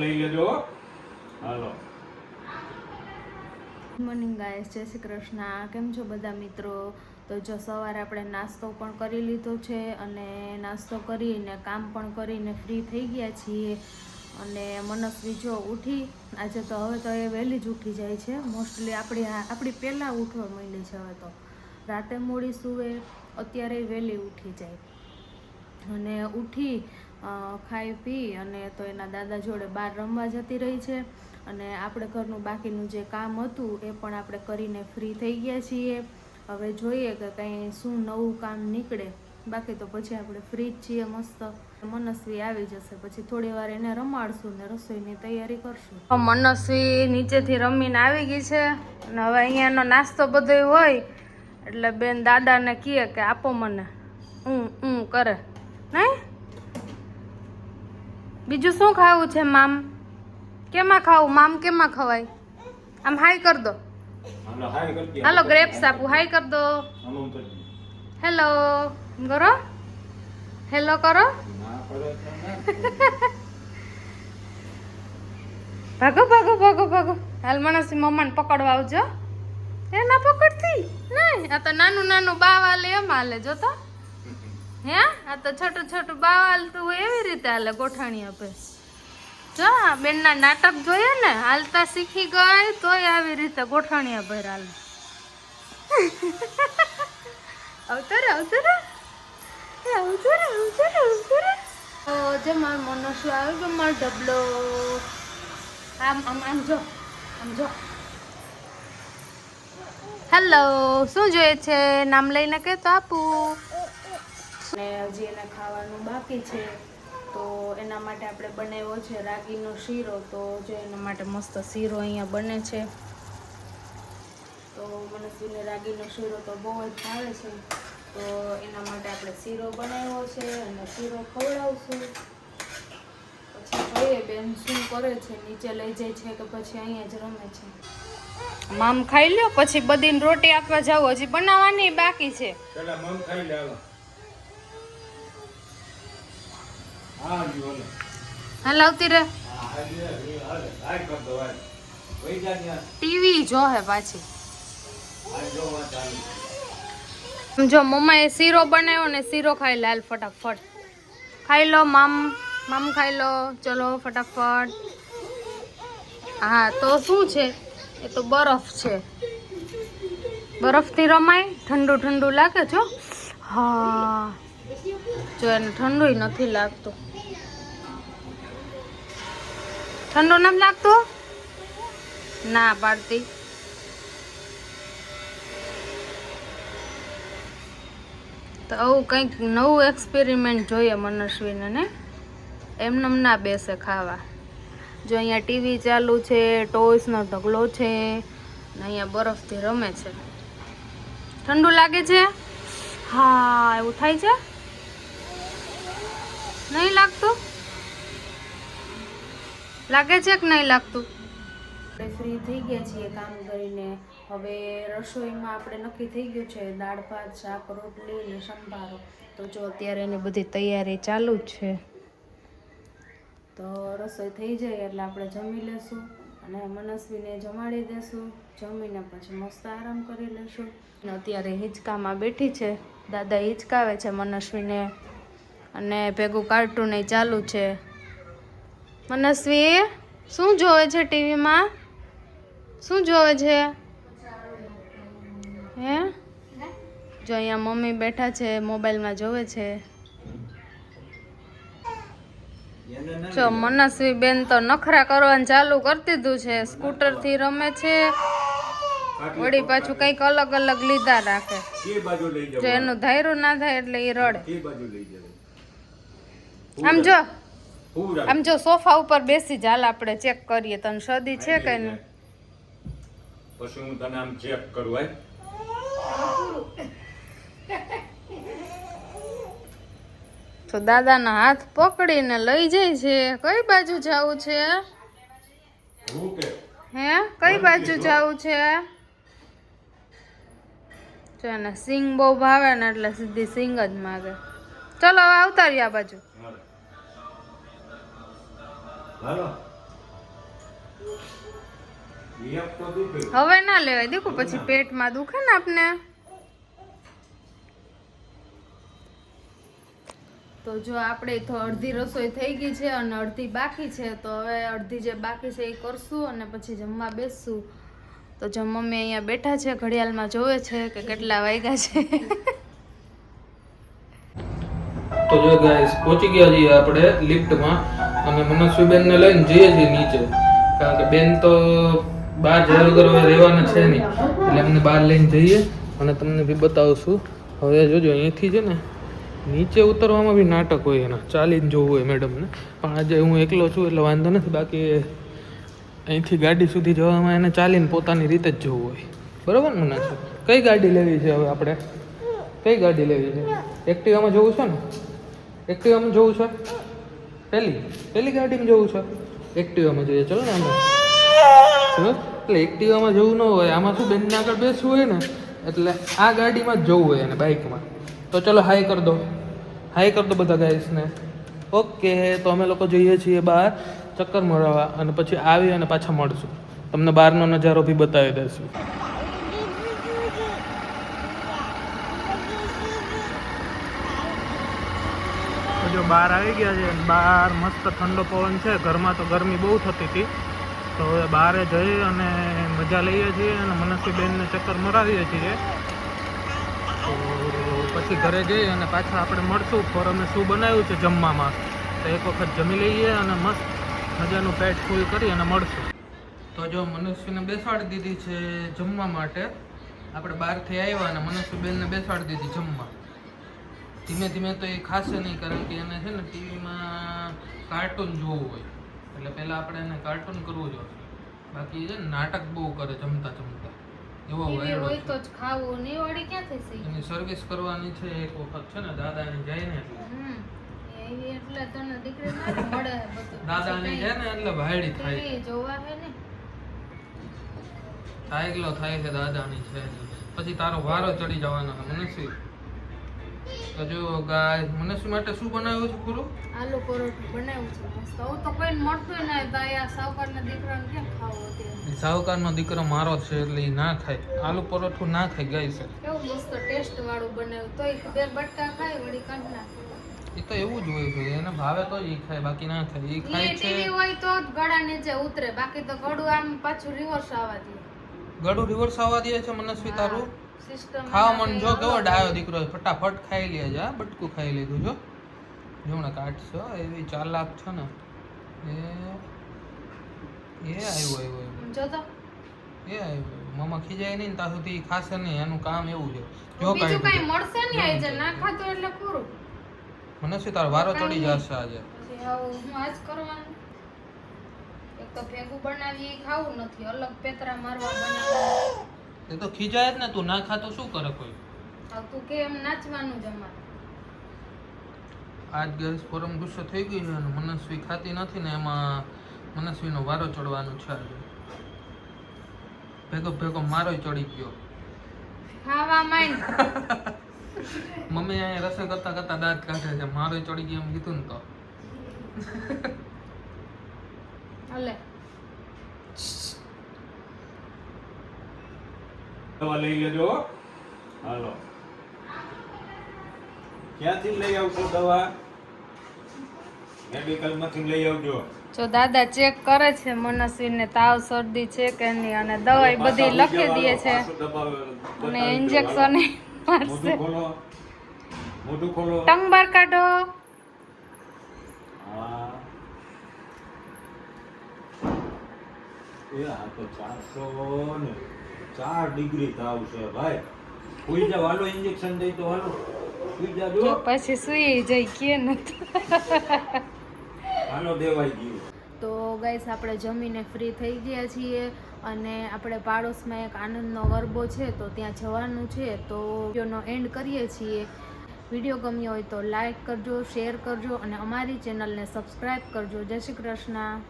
લઈ લેજો. હાલો. Morning guys, જય શ્રી કૃષ્ણ. કેમ છો બધા મિત્રો? તો જો સવારે આપણે નાસ્તો પણ કરી લીધો છે અને નાસ્તો કરીને કામ પણ કરીને ફ્રી થઈ ગયા છીએ. અને મનસ્વી જો ઉઠી આજે તો હવે તો એ વહેલી જ ઉઠી જાય છે. મોસ્ટલી આપણી પહેલાં ઉઠવા માંડી છે. હવે તો રાતે મોડી સૂવે, અત્યારે વહેલી ઉઠી જાય અને ઉઠી ખાઈ પી અને તો એના દાદા જોડે બહાર રમવા જતી રહી છે. અને આપણે ઘરનું બાકીનું જે કામ હતું એ પણ આપણે કરીને ફ્રી થઈ ગયા છીએ. હવે જોઈએ કે કંઈ શું નવું કામ નીકળે, બાકી તો પછી આપણે ફ્રી જ છીએ મસ્ત. મનસ્વી આવી જશે પછી થોડી વાર એને રમાડશું ને રસોઈની તૈયારી કરશું. મનસ્વી નીચેથી રમીને આવી ગઈ છે અને હવે અહીંયાનો નાસ્તો બધો હોય એટલે બેન દાદાને કહે કે આપો મને, કરે નહીં. બીજું શું ખાવું છે મામ? કેમાં ખાવું મામ? કેમાં ખવાય? આમ હાઈ કર દો. હાલો ગ્રેપ્સ આપું, હાઈ કર દો. હેલો કરો, હેલો કરો. ભાગો ભાગો ભાગો ભાગો. હાલ મનસ્વી મમ્માને પકડવા આવજો. એ ના પકડતી નહીં, આ તો નાનું નાનું બાવાલે એમ હાલે જો તો. હે આ તો છોટું છોટું બાવાલ તું એવી રીતે હાલે ગોઠાણી આપે. જો બેનના નાટક જોઈએ ને, હાલતા શીખી ગઈ તોય આવી રીતે ગોઠાણીયા ભર હાલ. આવતર આવતર આવતર આવતર આવતર. જે મારો મનસ્વી આવ્યો કે મારો ડબલો. આમ આમ આમ જો, આમ જો. હેલો, શું જોઈએ છે? નામ લઈને કે તો આપું. અને હજી એને ખાવાનું બાકી છે તો એના માટે આપણે બનાવ્યો છે રાગીનો શીરો. તો જો એના માટે મસ્ત શીરો અહીંયા બને છે. તો મનસ્વીને રાગીનો શીરો તો બહુ જ ભાવે છે, તો એના માટે આપણે શીરો બનાવ્યો છે અને શીરો ખવડાવશું. પછી જોઈએ બેન શું કરે છે, નીચે લઈ જાય છે કે પછી અહીંયા જ રમે છે. મામ ખાઈ લ્યો પછી બધીને રોટી આપવા જાવ, હજી બનાવવાની બાકી છે. હાલ આવતી રે. ટીવી જો હે પાછી. જો મમ્માએ શીરો બનાવ્યો ને શીરો ખાઈ લે. હાલ ફટાફટ ખાઈ લો મામ, મામ ખાઈ લો. ચલો ફટાફટ. હા તો શું છે, એ તો બરફ છે. બરફથી રમાય, ઠંડુ ઠંડુ લાગે છો. હા જો એને ઠંડુ નથી લાગતું. ઠંડુ નથી લાગતું, ના પાડતી. તો આવું કંઈક નવું એક્સપેરિમેન્ટ જોઈએ મનસ્વીને ને, એમને ના બેસે ખાવા. જો અહીંયા ટીવી ચાલુ છે, ટોયસનો ઢગલો છે ને અહીંયા બરફથી રમે છે. ઠંડુ લાગે છે? હા એવું થાય છે. નહીં લાગતું? લાગે છે કે નહીં લાગતું? આપણે ફ્રી થઈ ગયા છીએ કામ કરીને. હવે રસોઈમાં આપણે નક્કી થઈ ગયું છે દાળ ભાત શાક રોટલી ને સંભારો. તો જો અત્યારે એની બધી તૈયારી ચાલુ જ છે. તો રસોઈ થઈ જાય એટલે આપણે જમી લેશું અને મનસ્વીને જમાડી દેશું. જમીને પછી મસ્ત આરામ કરી લેશું. અત્યારે હિંચકામાં બેઠી છે, દાદા હિંચકાવે છે મનસ્વીને અને ભેગું કાર્ટૂન એ ચાલુ છે. મનસ્વી શું જોવે છે ટીવીમાં? શું જોવે છે? હે જો અહીંયા મમ્મી બેઠા છે, મોબાઈલમાં જોવે છે. જો મનસ્વી બેન તો નખરા કરવાનું ચાલુ કરી દીધું છે. સ્કૂટરથી રમે છે, વળી પાછું કંઈક અલગ અલગ લીધા રાખે. જો એનું ધાયરું ના થાય એટલે એ રડે. આમ જો, આમ જો સોફા ઉપર બેસી જાલ આપણે ચેક કરીએ તને શરદી છે કે નહીં. પછી હું તને આમ ચેક કરું. તો દાદાના હાથ પકડીને લઈ જાય છે. કઈ બાજુ જવું છે? હે કઈ બાજુ જવું છે? જો એને સિંગ બહુ ભાવે ને એટલે સીધી સિંગ જ માગે. ચલો હવે આવતા રહ્યા બાજુ. હાલો એક તો દુખે. હવે ના લેવાય, દેખો પછી પેટમાં દુખે ને આપને. તો જો આપણે તો અડધી રસોઈ થઈ ગઈ છે અને અડધી બાકી છે. તો હવે અડધી જે બાકી છે એ કરશું અને પછી જમવા બેસશું. તો જો મમ્મી અહીંયા બેઠા છે, ઘડિયાળમાં જોવે છે કે કેટલા વાગ્યા છે. તો જો ગાઈસ પહોંચી ગયા છીએ આપણે લિફ્ટમાં અને મનસ્વીબેનને લઈને જઈએ છીએ નીચે, કારણ કે બેન તો બહાર જયા વગર હવે રહેવાના છે નહીં, એટલે અમને બહાર લઈને જઈએ અને તમને બી બતાવશું. હવે જોજો અહીંથી છે ને નીચે ઉતરવામાં બી નાટક હોય, એના ચાલીને જવું હોય મેડમને, પણ આજે હું એકલો છું એટલે વાંધો નથી. બાકી અહીંથી ગાડી સુધી જવામાં એને ચાલીને પોતાની રીતે જ જવું હોય. બરાબર ને? ના છે કઈ ગાડી લેવી છે હવે આપણે? કઈ ગાડી લેવી છે? એક્ટિવામાં જવું છે ને? એક્ટિવામાં જવું છે? પહેલી ગાડીમાં જવું છે? એક્ટિવામાં જોઈએ, ચલો ને અમે. એટલે એક્ટિવામાં જવું ન હોય, આમાં શું બેનને આગળ બેસવું હોય ને, એટલે આ ગાડીમાં જ જવું હોય અને બાઇકમાં. તો ચલો હાઈ કરી દો, હાઈ કરી દો બધા ગાઈસને. ઓકે, તો અમે લોકો જઈએ છીએ બહાર ચક્કર મારવા અને પછી આવી અને પાછા મળશું. તમને બહારનો નજારો બી બતાવી દઈશું. જો બહાર આવી ગયા છે, બહાર મસ્ત ઠંડો પવન છે. ઘરમાં તો ગરમી બહુ થતી હતી, તો હવે બહાર જઈ અને મજા લઈએ છીએ અને મનસ્વીબેનને ચક્કર મરાવીએ છીએ. તો પછી ઘરે જઈ અને પાછા આપણે મળશું. પર અમે શું બનાવ્યું છે જમવામાં, તો એક વખત જમી લઈએ અને મસ્ત મજાનું પેટ ફૂલ કરી અને મળશું. તો જો મનસ્વીને બેસાડી દીધી છે જમવા માટે. આપણે બહારથી આવ્યા અને મનસ્વીબેનને બેસાડી દીધી જમવા. ધીમે ધીમે તો એ ખાશે નહીં, કારણ કે એને છે ને ટીવીમાં કાર્ટૂન જોવું હોય, એટલે પહેલાં આપણે એને કાર્ટૂન કરવું જોઈએ. બાકી છે ને નાટક બહુ કરે જમતા જમતા, એવો વાયડો હોય તો છે. જ ખાવું, નહીં વળી ક્યાંથી સહી. એની સર્વિસ કરવાની છે એક વખત છે ને, દાદાની જાય ને એટલે. એવી એટલે તને દીકરી ના મળે બધું. દાદાની જાય ને એટલે ભાયડી થાય, ટીવી જોવા હે ને. થાયગલો થાય છે દાદાની છે, પછી તારો વારો ચડી જવાનો છે. મનસ્વી તો જો ગાય મનસ્વી માટે શું બનાવ્યું છે પૂરું? આલુ પરોઠું બનાવ્યું છે મસ્ત. હું તો કોઈને મળતું ના તો આ સાવકારના દીકરાને કેમ ખાવું અત્યારે? સાવકારનો દીકરો મારો છે એટલે એ ના ખાય, આલુ પરોઠું ના ખાય ગાય છે. કેવું મસ્ત ટેસ્ટ વાળું બનાવ્યું, તોય બે બટકા ખાય વળી કાઢ નાખે. એ તો એવું જ હોય છે, એને ભાવે તો જ એ ખાય, બાકી ના ખાય. એ ખાય છે ટીવી હોય તો જ ગળા નીચે ઉતરે, બાકી તો ગળું આમ પાછું રિવર્સ આવવા દે. ગળું રિવર્સ આવવા દે છે મનસ્વી તારું? સિસ્ટમ ખાવા મન જો કેવો ડાયો દીકરો છે, ફટાફટ ખાઈ લે છે. આ બટકું ખાઈ લીધું જો, જોણે કાઢશો એવી ચાલાક છે ને. એ આવ્યો જો તો એ આવ્યો. મામા ખીજાય નહીં ને ત્યાં સુધી ઈ ખાશે નહીં, એનું કામ એવું છે. જો બીજું કઈ કાંઈ મળશે નહીં આજે, ના ખાતો એટલે પૂરું. મનસ્વી તારો વારો ચડી જશે આજે. પછી આવું હું આજ કરવાનું. એક તો ભેગું બનાવી ખાવું નથી, અલગ પેતરા મારવા બનાવવા. એ તો ખીજાય જ ને, તું ના ખાતો શું કરે કોઈ? હવે તું કે એમ નાચવાનું જ અમારે. આજ ગેસ પરમ ગુસ્સો થઈ ગઈ છે અને મનસ્વી ખાતી નથી ને, એમાં મનસ્વીનો વારો ચડવાનો છે આજે. ભેગો ભેગો મારોય ચડી ગયો. ખાવા માંડ. મમ્મી અહીંયા રસોઈ કરતા કરતા દાંત કાઢે છે, મારોય ચડી ગયો એમ કીધું ને તો. હાલે દવા લઈ લેજો. હાલો, ક્યાંથી લઈ આવશો દવા? મેડિકલ માંથી લઈ આવજો. જો દાદા ચેક કરે છે મનસ્વીને તાવ શરદી છે કે નહીં, અને દવાઈ બધી લખી દે છે અને ઇન્જેક્શન મારશે. મોઢું ખોલો, મોઢું ખોલો. ટંગ બહાર કાઢો. હા એ આ તો 404 ડિગ્રી તાવ છે ભાઈ. સુઈ જાવ, હાલો ઇન્જેક્શન દઈ તો હાલો સુઈ જો જાજો. પછી સુઈ જઈ કે નથી. હાલો દેવાઈ ગયું. તો ગાઈસ આપણે જમીને ફ્રી થઈ ગયા છીએ અને આપણે પાડોશમાં એક આનંદનો ગરબો છે તો ત્યાં જવાનું છે. તો વિડીયોનો એન્ડ કરીએ છીએ. વિડીયો ગમ્યો હોય તો લાઈક કરજો, શેર કરજો અને અમારી ચેનલને સબસ્ક્રાઈબ કરજો. જય શ્રી કૃષ્ણ.